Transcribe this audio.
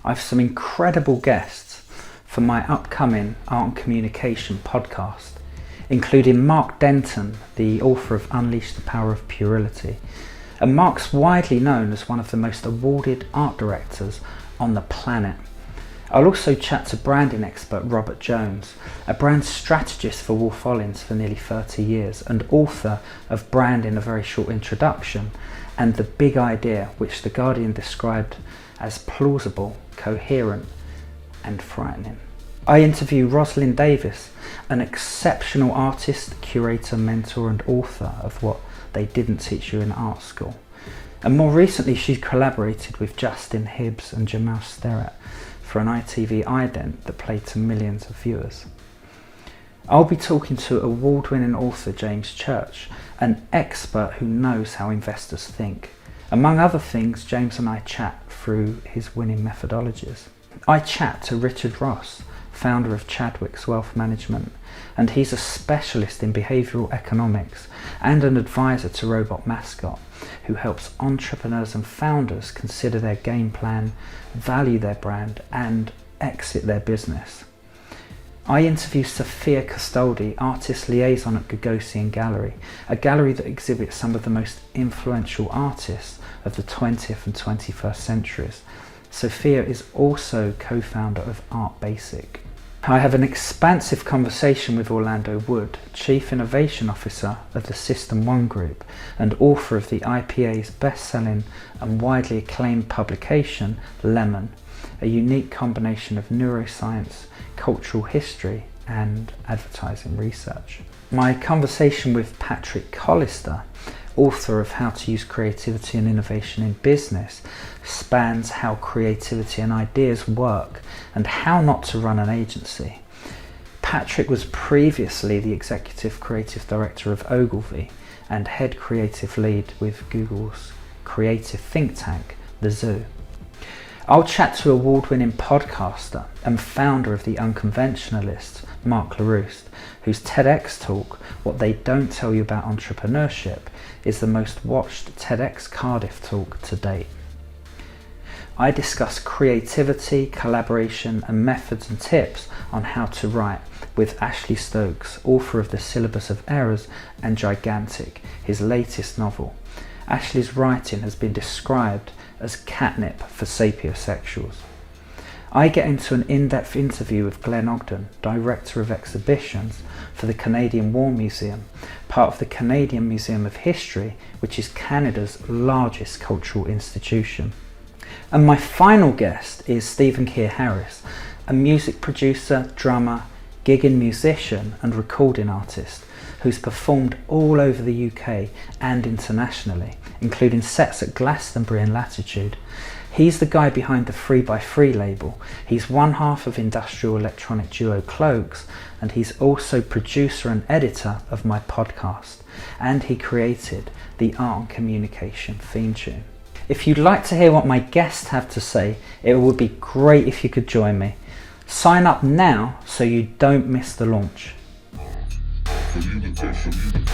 I've some incredible guests for my upcoming Art and Communication podcast, including Mark Denton, the author of Unleash the Power of Puerility. And Mark's widely known as one of the most awarded art directors on the planet. I'll also chat to branding expert Robert Jones, a brand strategist for Wolff Olins for nearly 30 years and author of Branding: A Very Short Introduction and The Big Idea, which The Guardian described as plausible, coherent and frightening. I interview Rosalind Davis, an exceptional artist, curator, mentor and author of What They Didn't Teach You in Art School. And more recently she collaborated with Justin Hibbs and Jamal Sterrett for an ITV ident that played to millions of viewers. I'll be talking to award-winning author James Church, an expert who knows how investors think. Among other things, James and I chat through his winning methodologies. I chat to Richard Ross, founder of Chadwick's Wealth Management, and he's a specialist in behavioural economics and an advisor to Robot Mascot, who helps entrepreneurs and founders consider their game plan, value their brand and exit their business. I interview Sofia Costaldi, artist liaison at Gagosian Gallery, a gallery that exhibits some of the most influential artists of the 20th and 21st centuries. Sofia is also co-founder of Art Basic. I have an expansive conversation with Orlando Wood, Chief Innovation Officer of the System 1 Group and author of the IPA's best-selling and widely acclaimed publication, Lemon, a unique combination of neuroscience, cultural history and advertising research. My conversation with Patrick Collister, author of How to Use Creativity and Innovation in Business, spans how creativity and ideas work and how not to run an agency. Patrick was previously the Executive Creative Director of Ogilvy and Head Creative Lead with Google's creative think tank, The Zoo. I'll chat to award-winning podcaster and founder of The Unconventionalists, Mark Leruste, whose TEDx talk, What They Don't Tell You About Entrepreneurship, is the most watched TEDx Cardiff talk to date. I discuss creativity, collaboration and methods and tips on how to write with Ashley Stokes, author of The Syllabus of Errors and Gigantic, his latest novel. Ashley's writing has been described as catnip for sapiosexuals. I get into an in-depth interview with Glenn Ogden, Director of Exhibitions for the Canadian War Museum, part of the Canadian Museum of History, which is Canada's largest cultural institution. And my final guest is Stephen Keir-Harris, a music producer, drummer, gigging musician and recording artist who's performed all over the UK and internationally, including sets at Glastonbury and Latitude. He's the guy behind the 3x3 label. He's one half of industrial electronic duo Cloaks, and he's also producer and editor of my podcast. And he created the Art and Communication theme tune. If you'd like to hear what my guests have to say, it would be great if you could join me. Sign up now so you don't miss the launch. Communication.